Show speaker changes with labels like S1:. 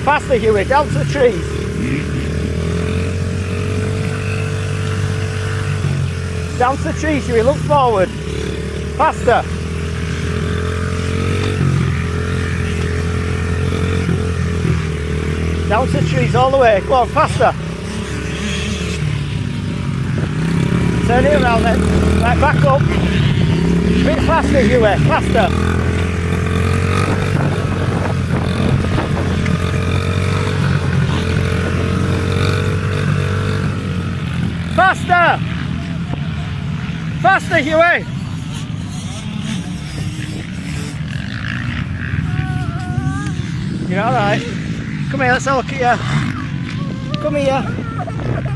S1: Faster, Huey, down to the trees. Down to the trees, Huey, look forward. Faster. Down to the trees all the way. Go on, faster. Turn it around then. Right, back up. A bit faster, Huey, faster. Faster! Faster, Huey! You're alright. Come here, let's have a look at you. Come here.